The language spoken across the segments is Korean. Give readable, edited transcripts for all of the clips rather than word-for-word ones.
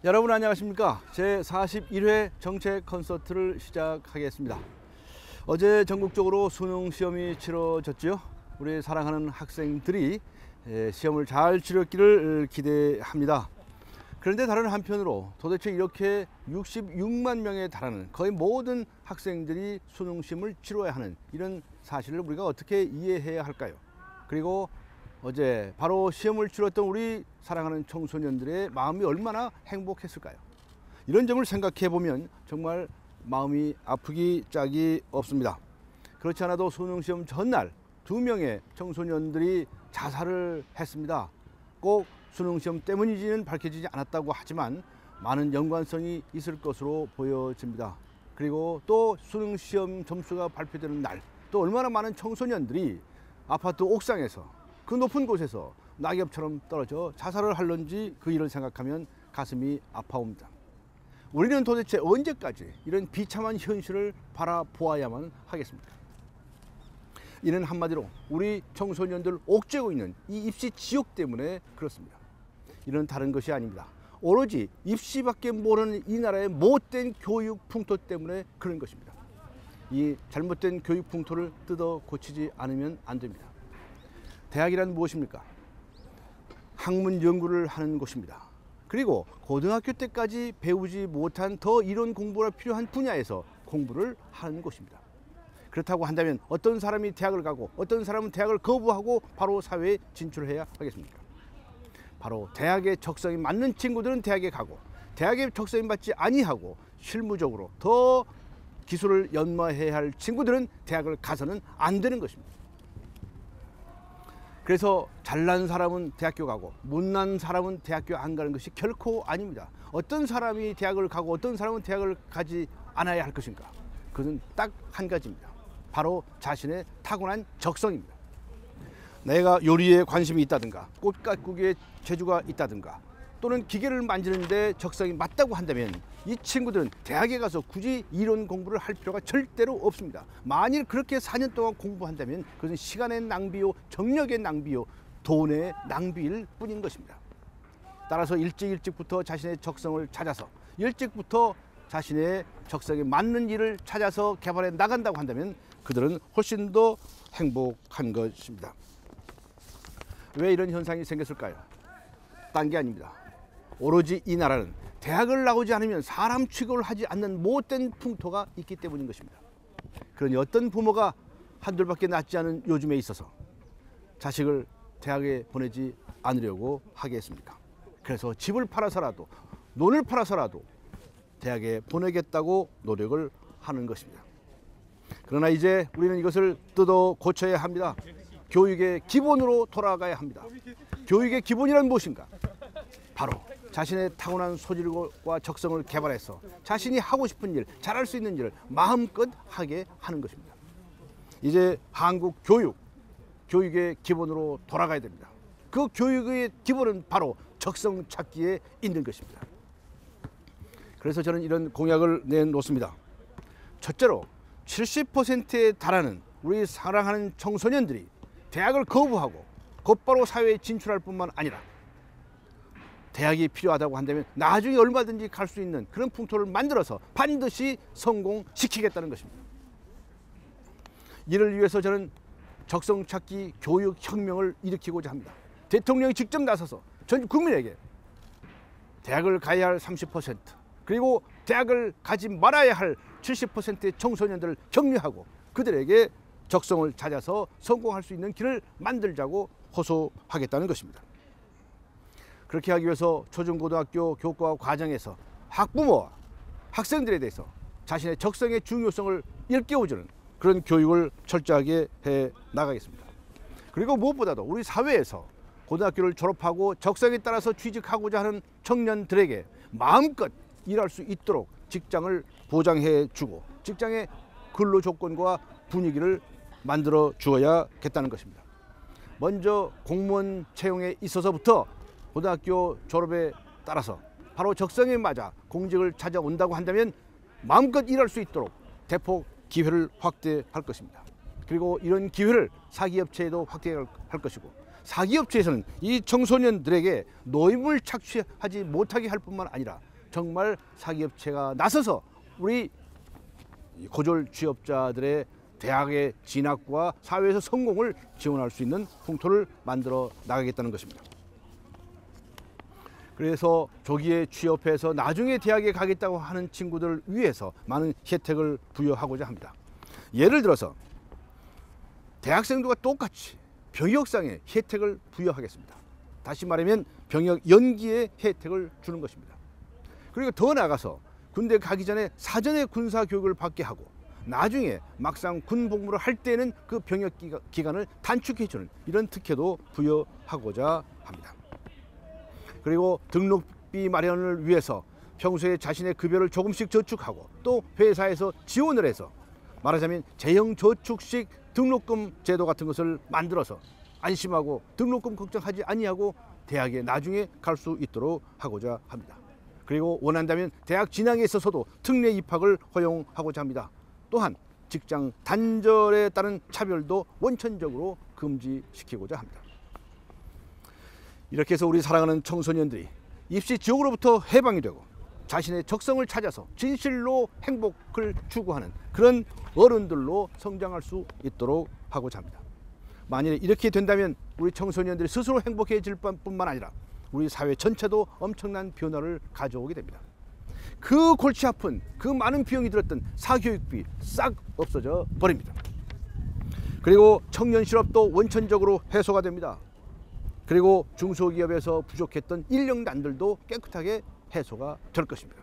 여러분 안녕하십니까? 제41회 정책 콘서트를 시작하겠습니다. 어제 전국적으로 수능 시험이 치러졌죠. 우리 사랑하는 학생들이 시험을 잘 치렀기를 기대합니다. 그런데 다른 한편으로 도대체 이렇게 66만 명에 달하는 거의 모든 학생들이 수능 시험을 치러야 하는 이런 사실을 우리가 어떻게 이해해야 할까요? 그리고 어제 바로 시험을 치렀던 우리 사랑하는 청소년들의 마음이 얼마나 행복했을까요? 이런 점을 생각해 보면 정말 마음이 아프기 짝이 없습니다. 그렇지 않아도 수능 시험 전날 2명의 청소년들이 자살을 했습니다. 꼭 수능 시험 때문인지는 밝혀지지 않았다고 하지만 많은 연관성이 있을 것으로 보여집니다. 그리고 또 수능 시험 점수가 발표되는 날 또 얼마나 많은 청소년들이 아파트 옥상에서 그 높은 곳에서 낙엽처럼 떨어져 자살을 할런지 그 일을 생각하면 가슴이 아파옵니다. 우리는 도대체 언제까지 이런 비참한 현실을 바라보아야만 하겠습니까? 이는 한마디로 우리 청소년들 옥죄고 있는 이 입시 지옥 때문에 그렇습니다. 이는 다른 것이 아닙니다. 오로지 입시밖에 모르는 이 나라의 못된 교육 풍토 때문에 그런 것입니다. 이 잘못된 교육 풍토를 뜯어 고치지 않으면 안 됩니다. 대학이란 무엇입니까? 학문 연구를 하는 곳입니다. 그리고 고등학교 때까지 배우지 못한 더 이론 공부가 필요한 분야에서 공부를 하는 곳입니다. 그렇다고 한다면 어떤 사람이 대학을 가고 어떤 사람은 대학을 거부하고 바로 사회에 진출해야 하겠습니까? 바로 대학의 적성이 맞는 친구들은 대학에 가고 대학의 적성이 맞지 아니하고 실무적으로 더 기술을 연마해야 할 친구들은 대학을 가서는 안 되는 것입니다. 그래서 잘난 사람은 대학교 가고 못난 사람은 대학교 안 가는 것이 결코 아닙니다. 어떤 사람이 대학을 가고 어떤 사람은 대학을 가지 않아야 할 것인가? 그것은 딱 한 가지입니다. 바로 자신의 타고난 적성입니다. 내가 요리에 관심이 있다든가 꽃 가꾸기에 재주가 있다든가 또는 기계를 만지는데 적성이 맞다고 한다면 이 친구들은 대학에 가서 굳이 이론 공부를 할 필요가 절대로 없습니다. 만일 그렇게 4년 동안 공부한다면 그것은 시간의 낭비요, 정력의 낭비요, 돈의 낭비일 뿐인 것입니다. 따라서 일찍부터 자신의 적성을 찾아서 일찍부터 자신의 적성에 맞는 일을 찾아서 개발해 나간다고 한다면 그들은 훨씬 더 행복한 것입니다. 왜 이런 현상이 생겼을까요? 딴 게 아닙니다. 오로지 이 나라는 대학을 나오지 않으면 사람 취급을 하지 않는 못된 풍토가 있기 때문인 것입니다. 그러니 어떤 부모가 한둘밖에 낳지 않은 요즘에 있어서 자식을 대학에 보내지 않으려고 하겠습니까? 그래서 집을 팔아서라도 논을 팔아서라도 대학에 보내겠다고 노력을 하는 것입니다. 그러나 이제 우리는 이것을 뜯어 고쳐야 합니다. 교육의 기본으로 돌아가야 합니다. 교육의 기본이란 무엇인가? 바로 자신의 타고난 소질과 적성을 개발해서 자신이 하고 싶은 일, 잘할 수 있는 일을 마음껏 하게 하는 것입니다. 이제 한국 교육의 기본으로 돌아가야 됩니다. 그 교육의 기본은 바로 적성 찾기에 있는 것입니다. 그래서 저는 이런 공약을 내놓습니다. 첫째로 70%에 달하는 우리 사랑하는 청소년들이 대학을 거부하고 곧바로 사회에 진출할 뿐만 아니라 대학이 필요하다고 한다면 나중에 얼마든지 갈 수 있는 그런 풍토를 만들어서 반드시 성공시키겠다는 것입니다. 이를 위해서 저는 적성 찾기 교육 혁명을 일으키고자 합니다. 대통령이 직접 나서서 전 국민에게 대학을 가야 할 30% 그리고 대학을 가지 말아야 할 70%의 청소년들을 격려하고 그들에게 적성을 찾아서 성공할 수 있는 길을 만들자고 호소하겠다는 것입니다. 그렇게 하기 위해서 초중고등학교 교과 과정에서 학부모와 학생들에 대해서 자신의 적성의 중요성을 일깨워주는 그런 교육을 철저하게 해 나가겠습니다. 그리고 무엇보다도 우리 사회에서 고등학교를 졸업하고 적성에 따라서 취직하고자 하는 청년들에게 마음껏 일할 수 있도록 직장을 보장해 주고 직장의 근로 조건과 분위기를 만들어 주어야겠다는 것입니다. 먼저 공무원 채용에 있어서부터 고등학교 졸업에 따라서 바로 적성에 맞아 공직을 찾아온다고 한다면 마음껏 일할 수 있도록 대폭 기회를 확대할 것입니다. 그리고 이런 기회를 사기업체에도 확대할 것이고 사기업체에서는 이 청소년들에게 노임을 착취하지 못하게 할 뿐만 아니라 정말 사기업체가 나서서 우리 고졸 취업자들의 대학의 진학과 사회에서 성공을 지원할 수 있는 풍토를 만들어 나가겠다는 것입니다. 그래서 조기에 취업해서 나중에 대학에 가겠다고 하는 친구들을 위해서 많은 혜택을 부여하고자 합니다. 예를 들어서 대학생들과 똑같이 병역상의 혜택을 부여하겠습니다. 다시 말하면 병역 연기의 혜택을 주는 것입니다. 그리고 더 나아가서 군대 가기 전에 사전에 군사 교육을 받게 하고 나중에 막상 군 복무를 할 때는 그 병역 기간을 단축해 주는 이런 특혜도 부여하고자 합니다. 그리고 등록비 마련을 위해서 평소에 자신의 급여를 조금씩 저축하고 또 회사에서 지원을 해서 말하자면 재형 저축식 등록금 제도 같은 것을 만들어서 안심하고 등록금 걱정하지 아니하고 대학에 나중에 갈 수 있도록 하고자 합니다. 그리고 원한다면 대학 진학에 있어서도 특례 입학을 허용하고자 합니다. 또한 직장 단절에 따른 차별도 원천적으로 금지시키고자 합니다. 이렇게 해서 우리 사랑하는 청소년들이 입시 지옥으로부터 해방이 되고 자신의 적성을 찾아서 진실로 행복을 추구하는 그런 어른들로 성장할 수 있도록 하고자 합니다. 만일 이렇게 된다면 우리 청소년들이 스스로 행복해질 뿐만 아니라 우리 사회 전체도 엄청난 변화를 가져오게 됩니다. 그 골치 아픈 그 많은 비용이 들었던 사교육비 싹 없어져 버립니다. 그리고 청년 실업도 원천적으로 해소가 됩니다. 그리고 중소기업에서 부족했던 인력난들도 깨끗하게 해소가 될 것입니다.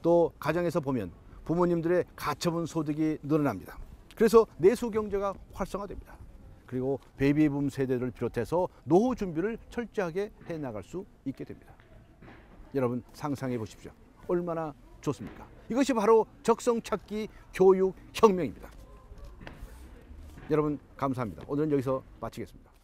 또 가정에서 보면 부모님들의 가처분 소득이 늘어납니다. 그래서 내수 경제가 활성화됩니다. 그리고 베이비붐 세대를 비롯해서 노후 준비를 철저하게 해나갈 수 있게 됩니다. 여러분 상상해 보십시오. 얼마나 좋습니까? 이것이 바로 적성 찾기 교육 혁명입니다. 여러분 감사합니다. 오늘은 여기서 마치겠습니다.